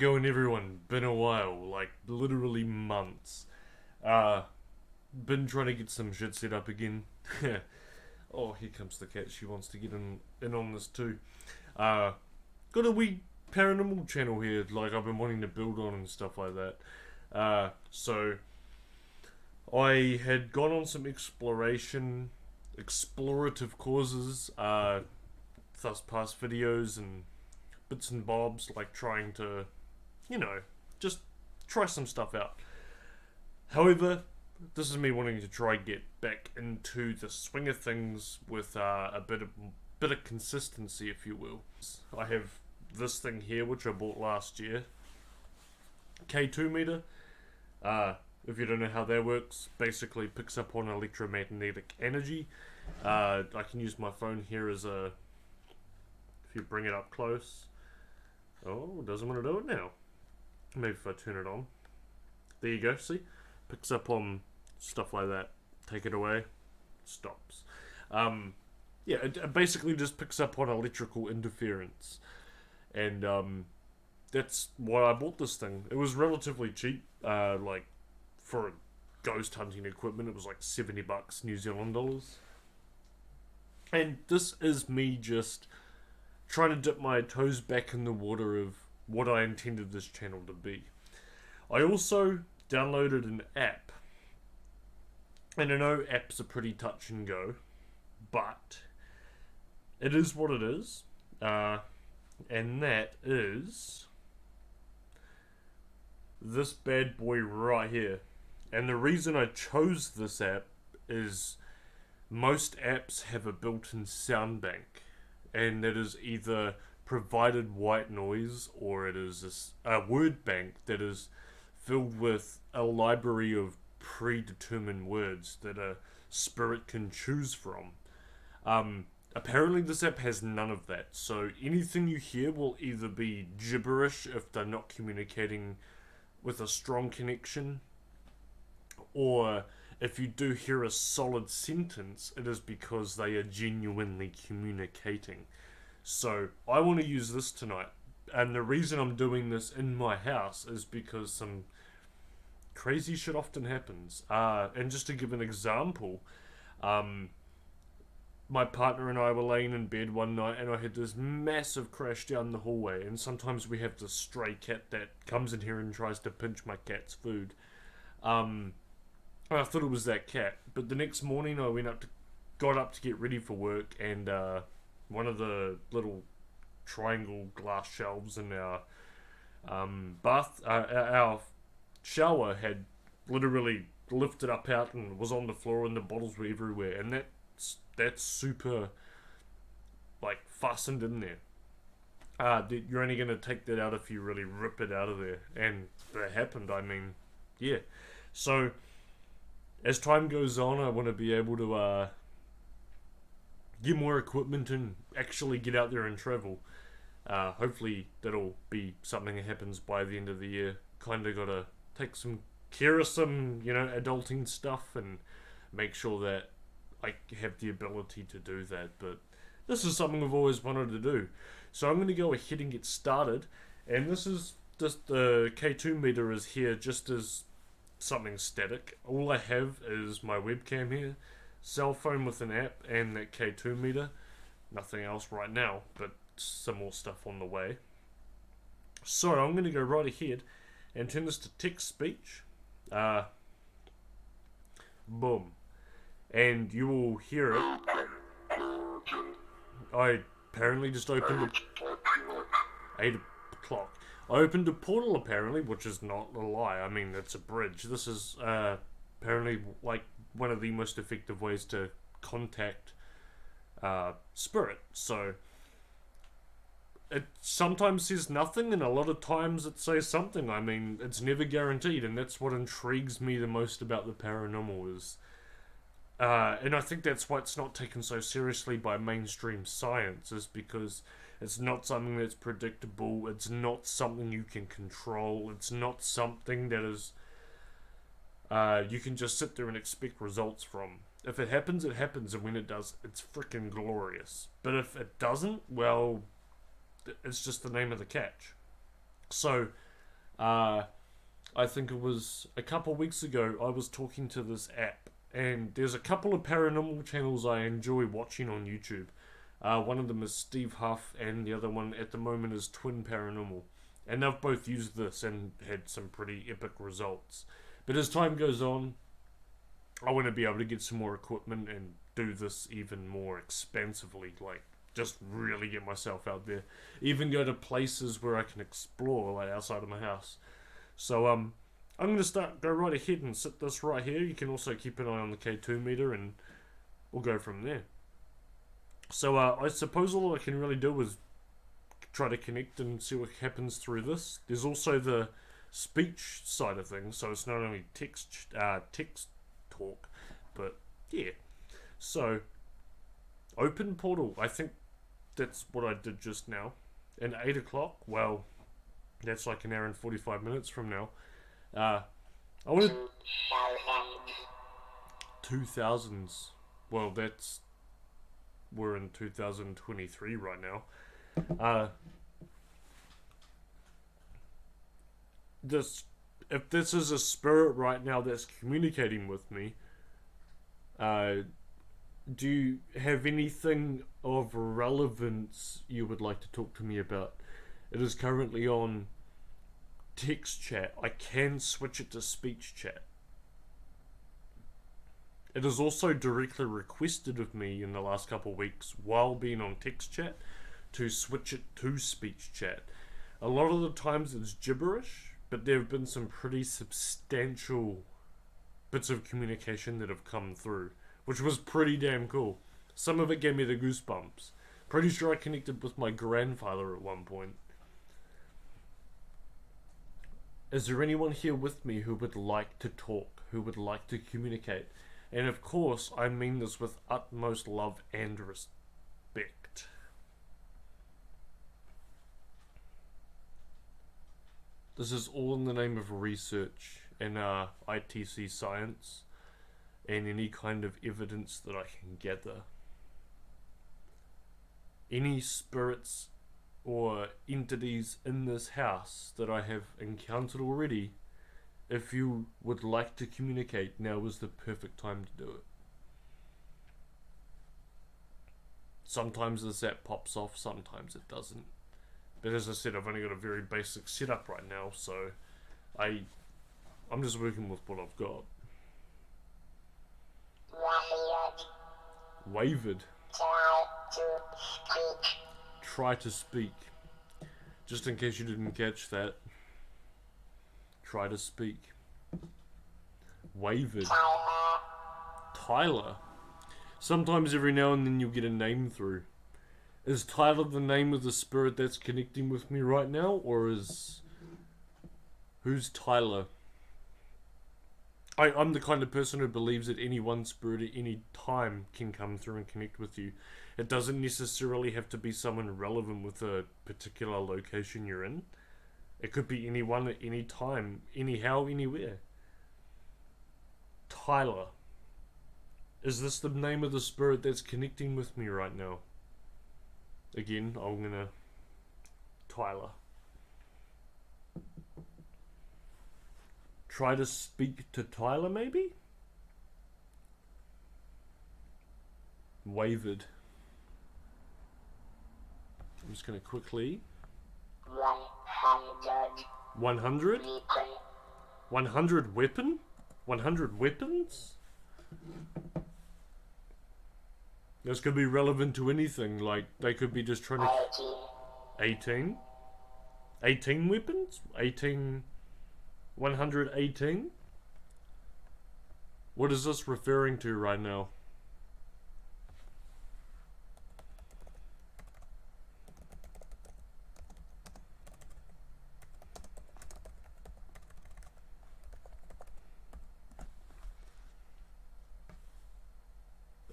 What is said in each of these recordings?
going, everyone? Been a while, like literally months. Been trying to get some shit set up again. Oh, here comes the cat. She wants to get in on this too. Uh, got a wee paranormal channel here, like I've been wanting to build on and stuff like that. So I had gone on some explorative causes, thus past videos and bits and bobs, like trying to, just try some stuff out. However, this is me wanting to try get back into the swing of things with a bit of consistency, if you will. I have this thing here, which I bought last year, K2 meter. If you don't know how that works, basically picks up on electromagnetic energy. I can use my phone here as a. If you bring it up close. Oh, it doesn't want to do it now. Maybe if I turn it on. There you go, see? Picks up on stuff like that. Take it away. Stops. It basically just picks up on electrical interference. And that's why I bought this thing. It was relatively cheap. Like, for ghost hunting equipment, it was like $70 New Zealand dollars. And this is me just trying to dip my toes back in the water of what I intended this channel to be. I also downloaded an app. And I know apps are pretty touch and go, but it is what it is. And that is this bad boy right here. And the reason I chose this app is most apps have a built-in sound bank. And it is either provided white noise or it is a word bank that is filled with a library of predetermined words that a spirit can choose from. Apparently this app has none of that, so anything you hear will either be gibberish if they're not communicating with a strong connection, or if you do hear a solid sentence, it is because they are genuinely communicating. So I want to use this tonight, and the reason I'm doing this in my house is because some crazy shit often happens. And just to give an example, my partner and I were laying in bed one night and I had this massive crash down the hallway, and sometimes we have this stray cat that comes in here and tries to pinch my cat's food. I thought it was that cat, but the next morning I got up to get ready for work, and one of the little triangle glass shelves in our our shower had literally lifted up out and was on the floor, and the bottles were everywhere, and that's super like fastened in there. You're only going to take that out if you really rip it out of there, and that happened. I mean, yeah. So as time goes on, I want to be able to get more equipment and actually get out there and travel. Hopefully that'll be something that happens by the end of the year. Kinda gotta take some care of some, adulting stuff and make sure that I have the ability to do that. But this is something I've always wanted to do. So I'm gonna go ahead and get started. And this is just the K2 meter is here just as something static. All I have is my webcam here, cell phone with an app, and that K2 meter. Nothing else right now, but some more stuff on the way. So I'm going to go right ahead and turn this to text speech. Boom. And you will hear it. I apparently just opened 8 o'clock. I opened a portal apparently, which is not a lie. I mean, it's a bridge. This is apparently like one of the most effective ways to contact spirit. So it sometimes says nothing, and a lot of times it says something. I mean, it's never guaranteed, and that's what intrigues me the most about the paranormal is. And I think that's why it's not taken so seriously by mainstream science, is because it's not something that's predictable, it's not something you can control, it's not something that is you can just sit there and expect results from. If it happens, it happens, and when it does, it's freaking glorious. But if it doesn't, well, it's just the name of the catch. So I think it was a couple weeks ago, I was talking to this app, and there's a couple of paranormal channels I enjoy watching on YouTube. One of them is Steve Huff, and the other one at the moment is Twin Paranormal. And they've both used this and had some pretty epic results. But as time goes on, I want to be able to get some more equipment and do this even more expansively, like just really get myself out there. Even go to places where I can explore, like outside of my house. So I'm gonna go right ahead and set this right here. You can also keep an eye on the K2 meter, and we'll go from there. So I suppose all I can really do is try to connect and see what happens through this. There's also the speech side of things, so it's not only text talk, but yeah. So open portal. I think that's what I did just now. And 8 o'clock. Well, that's like an hour and 45 minutes from now. I wanted 2000s. Well, we're in 2023 right now. If this is a spirit right now that's communicating with me, do you have anything of relevance you would like to talk to me about? It is currently on text chat. I can switch it to speech chat. It is also directly requested of me in the last couple of weeks while being on text chat to switch it to speech chat. A lot of the times it's gibberish, but there have been some pretty substantial bits of communication that have come through, which was pretty damn cool. Some of it gave me the goosebumps. Pretty sure I connected with my grandfather at one point. Is there anyone here with me who would like to talk, who would like to communicate? And of course, I mean this with utmost love and respect. This is all in the name of research and ITC science and any kind of evidence that I can gather. Any spirits or entities in this house that I have encountered already, if you would like to communicate, now is the perfect time to do it. Sometimes this app pops off, sometimes it doesn't. But as I said, I've only got a very basic setup right now, so I'm just working with what I've got. Wavered. Try to speak. Just in case you didn't catch that. Try to speak. Wavered. Tyler. Sometimes every now and then you'll get a name through. Is Tyler the name of the spirit that's connecting with me right now? Or who's Tyler? I'm the kind of person who believes that any one spirit at any time can come through and connect with you. It doesn't necessarily have to be someone relevant with a particular location you're in. It could be anyone at any time, anyhow, anywhere. Tyler. Is this the name of the spirit that's connecting with me right now? Again, I'm gonna... Tyler. Try to speak to Tyler, maybe? Wavered. I'm just gonna quickly... 100? 100 weapon? 100 weapons? This could be relevant to anything, like they could be just trying to... 18? 18 weapons? 18... 118? What is this referring to right now?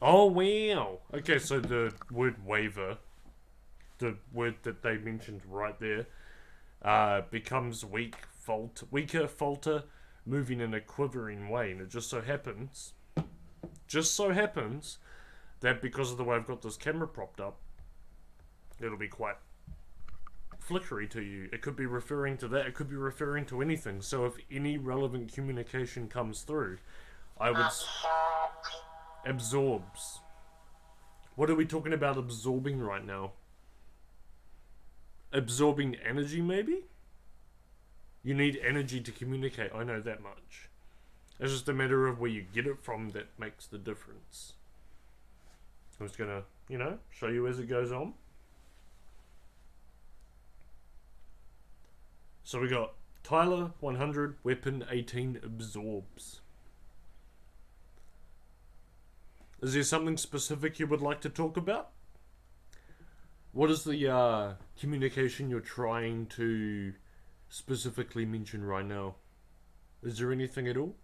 Oh wow! Okay, so the word waver, the word that they mentioned right there, becomes weaker, falter, moving in a quivering way, and it just so happens that because of the way I've got this camera propped up, it'll be quite flickery to you. It could be referring to that. It could be referring to anything. So if any relevant communication comes through, I would... Absorbs. What are we talking about absorbing right now? Absorbing energy, maybe? You need energy to communicate, I know that much. It's just a matter of where you get it from that makes the difference. I'm just gonna, show you as it goes on. So we got Tyler 100, weapon 18, absorbs. Is there something specific you would like to talk about? What is the communication you're trying to specifically mention right now? Is there anything at all?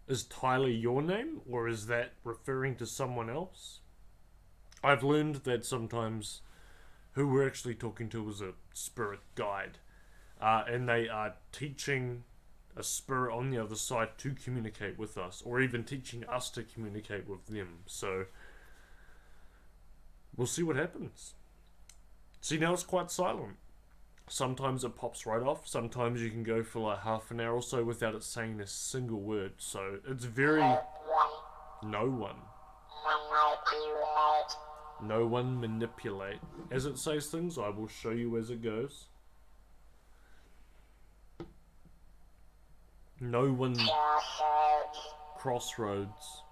Is Tyler your name, or is that referring to someone else? I've learned that sometimes who we're actually talking to is a spirit guide, and they are teaching a spirit on the other side to communicate with us, or even teaching us to communicate with them. So we'll see what happens. See, now it's quite silent. Sometimes it pops right off. Sometimes you can go for like half an hour or so without it saying a single word. So it's very... No one. No one manipulate. As it says things, I will show you as it goes. No one... Crossroads.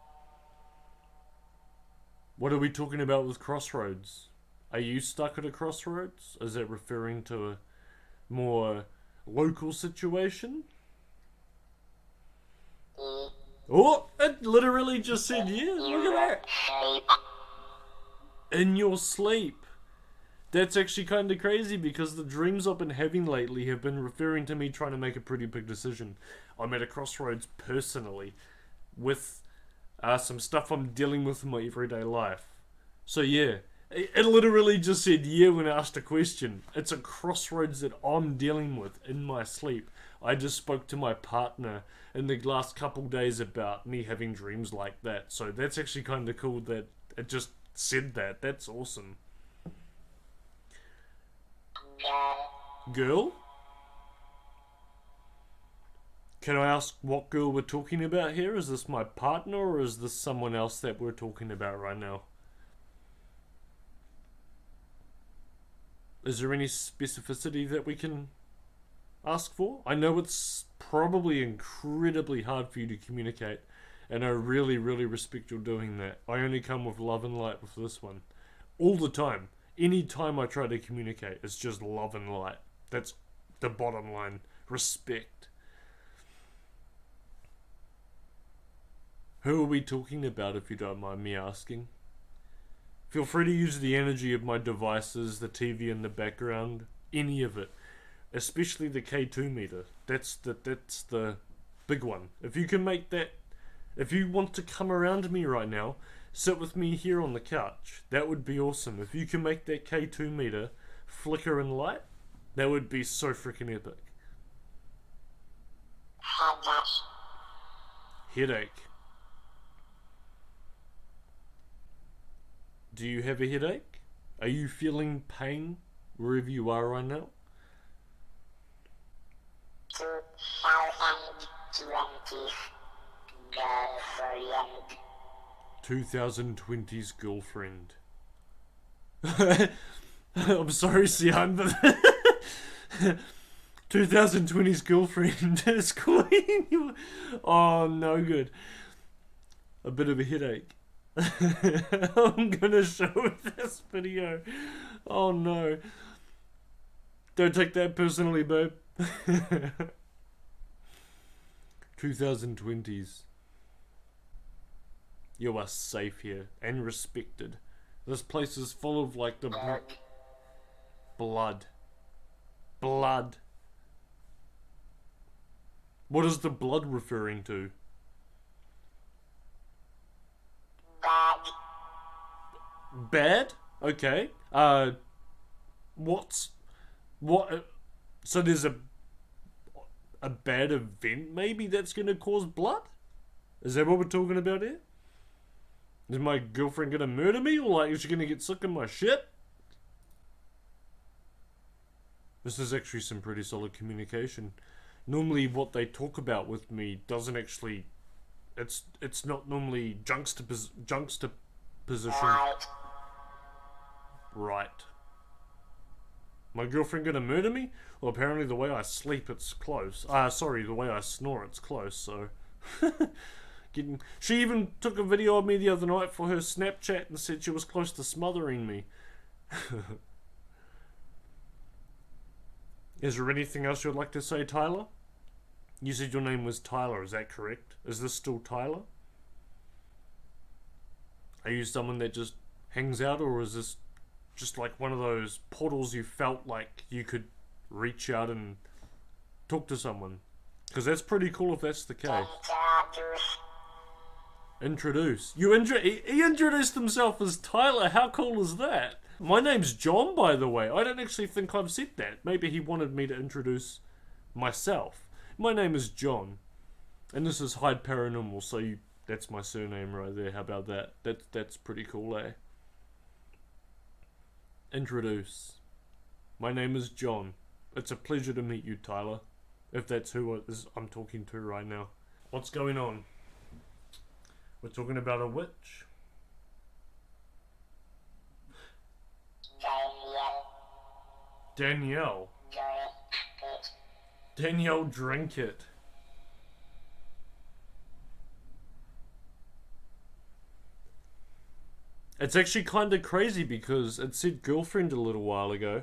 What are we talking about with crossroads? Are you stuck at a crossroads? Is that referring to a more local situation? Oh, it literally just said yeah, look at that. In your sleep. That's actually kind of crazy because the dreams I've been having lately have been referring to me trying to make a pretty big decision. I'm at a crossroads personally with some stuff I'm dealing with in my everyday life. So yeah, it literally just said yeah when I asked a question. It's a crossroads that I'm dealing with in my sleep. I just spoke to my partner in the last couple days about me having dreams like that. So that's actually kind of cool that it just said that. That's awesome. Girl? Can I ask what girl we're talking about here? Is this my partner or is this someone else that we're talking about right now? Is there any specificity that we can ask for? I know it's probably incredibly hard for you to communicate, and I really, really respect you doing that. I only come with love and light with this one. All the time. Any time I try to communicate, it's just love and light. That's the bottom line. Respect. Who are we talking about, if you don't mind me asking? Feel free to use the energy of my devices, the TV in the background, any of it. Especially the K2 meter. That's the big one. If you can make that... If you want to come around me right now, sit with me here on the couch. That would be awesome. If you can make that K2 meter flicker and light, that would be so freaking epic. Headache. Do you have a headache? Are you feeling pain wherever you are right now? 2020's girlfriend. I'm sorry, Sian, but 2020's girlfriend is calling you. Oh, no good. A bit of a headache. I'm gonna show this video. Oh no. Don't take that personally, babe. 2020s. You are safe here and respected. This place is full of like the blood. Blood. What is the blood referring to? Bad? Okay. What? So there's a bad event maybe that's gonna cause blood? Is that what we're talking about here? Is my girlfriend gonna murder me, or like, is she gonna get sick of my shit? This is actually some pretty solid communication. Normally what they talk about with me doesn't actually... It's not normally juxtaposition. Right. My girlfriend gonna murder me? Well, apparently the way I sleep, it's close. Sorry, the way I snore, it's close, so... She even took a video of me the other night for her Snapchat and said she was close to smothering me. Is there anything else you'd like to say, Tyler? You said your name was Tyler, is that correct? Is this still Tyler? Are you someone that just hangs out, or is this just like one of those portals you felt like you could reach out and talk to someone? Because that's pretty cool if that's the case. Introduce. He introduced himself as Tyler. How cool is that? My name's John, by the way. I don't actually think I've said that. Maybe he wanted me to introduce myself. My name is John, and this is Hyde Paranormal, so that's my surname right there. How about that? That's pretty cool, eh? Introduce. My name is John. It's a pleasure to meet you, Tyler. If that's who I'm talking to right now. What's going on? We're talking about a witch. Danielle. Danielle, drink it. It's actually kind of crazy because it said girlfriend a little while ago,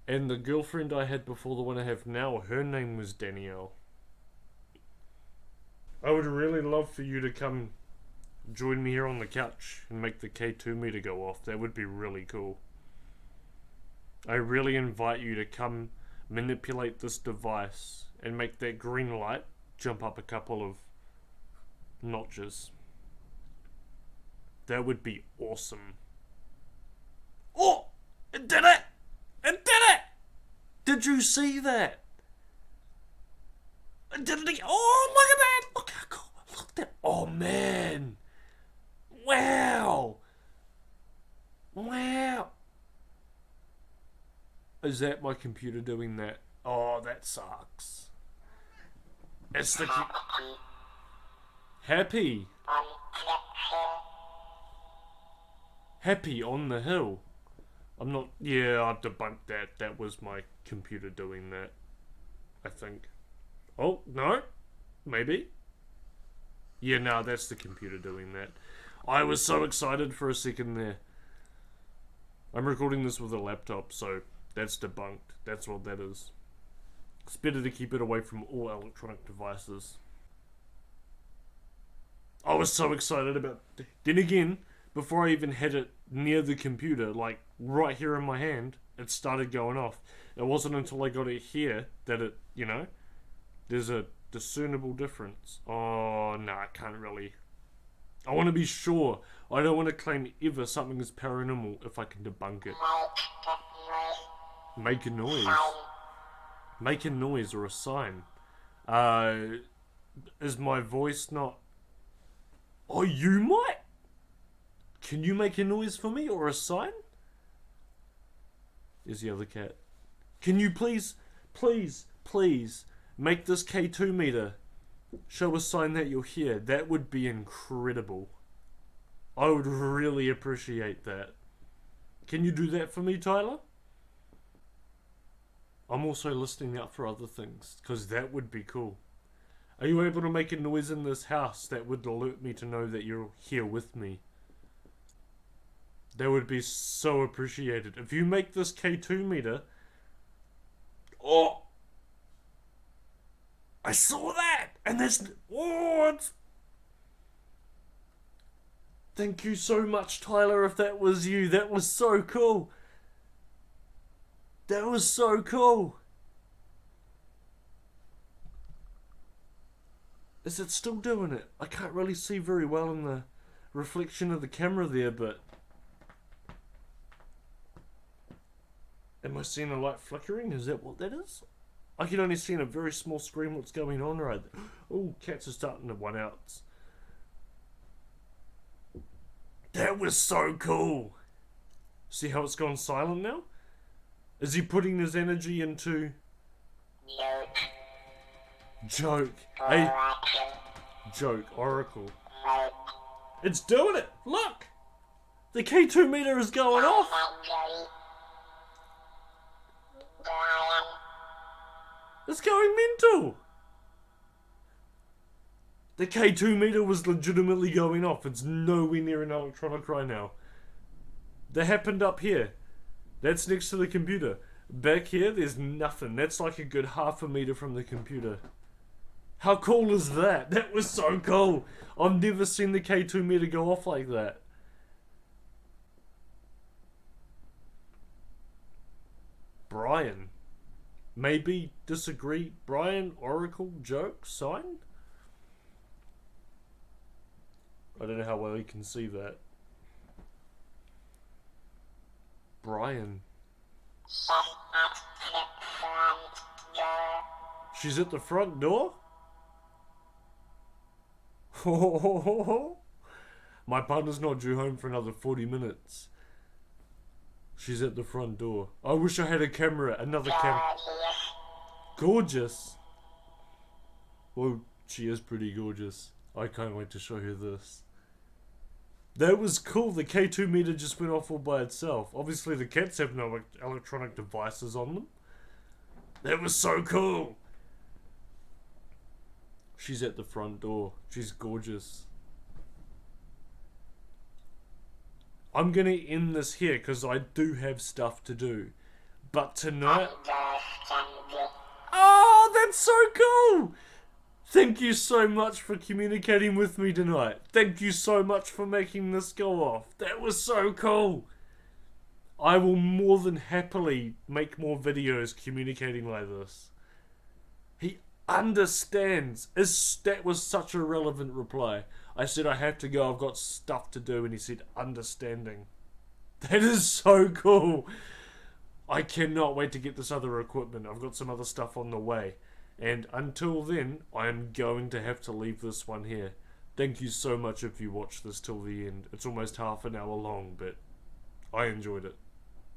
and the girlfriend I had before the one I have now, her name was Danielle. I would really love for you to come join me here on the couch and make the K2 meter go off. That would be really cool. I really invite you to come manipulate this device and make that green light jump up a couple of notches. That would be awesome. Oh! It did it! It did it! Did you see that? It did it! Oh, look at that! Look how cool! Look at that! Oh, man! Wow! Wow! Is that my computer doing that? Oh, that sucks. It's the... Happy! Happy on the hill. I'm not... Yeah, I've debunked that. That was my computer doing that. I think. Oh, no? Maybe? Yeah, no, that's the computer doing that. I was so excited for a second there. I'm recording this with a laptop, so that's debunked. That's what that is. It's better to keep it away from all electronic devices. I was so excited about... Then again, before I even had it near the computer, like right here in my hand, it started going off. It wasn't until I got it here that it, you know, there's a discernible difference. Oh, no, I can't really. I want to be sure. I don't want to claim ever something is paranormal if I can debunk it. Make a noise. Make a noise or a sign. Is my voice not... Oh, you might? Can you make a noise for me or a sign? There's the other cat. Can you please make this K2 meter show a sign that you're here? That would be incredible. I would really appreciate that. Can you do that for me, Tyler? I'm also listening out for other things, because that would be cool. Are you able to make a noise in this house that would alert me to know that you're here with me? That would be so appreciated. If you make this K2 meter... Oh! I saw that! And there's... Oh, it's... Thank you so much, Tyler, if that was you. That was so cool. That was so cool. Is it still doing it? I can't really see very well in the reflection of the camera there, but... Am I seeing a light flickering? Is that what that is? I can only see in a very small screen what's going on right there. Oh, cats are starting to one out. That was so cool. See how it's gone silent now? Is he putting his energy into... Joke. Hey. Joke. Oracle. It's doing it. Look. The K2 meter is going off. It's going mental. The K2 meter was legitimately going off. It's nowhere near an electronic right now. That happened up here. That's next to the computer. Back here, there's nothing. That's like a good half a meter from the computer. How cool is that? That was so cool. I've never seen the K2 meter go off like that. Brian. Maybe disagree. Brian, Oracle, joke, sign? I don't know how well you can see that. Brian. She's at the front door? My partner's not due home for another 40 minutes. She's at the front door. I wish I had a camera, another camera. Gorgeous. Well, she is pretty gorgeous. I can't wait to show her this. That was cool. The K2 meter just went off all by itself. Obviously the cats have no electronic devices on them. That was so cool. She's at the front door. She's gorgeous. I'm gonna end this here because I do have stuff to do. But tonight... Oh, that's so cool! Thank you so much for communicating with me tonight. Thank you so much for making this go off. That was so cool. I will more than happily make more videos communicating like this. He understands. That was such a relevant reply. I said I have to go, I've got stuff to do, and he said understanding. That is so cool. I cannot wait to get this other equipment. I've got some other stuff on the way. And until then, I am going to have to leave this one here. Thank you so much if you watched this till the end. It's almost half an hour long, but I enjoyed it.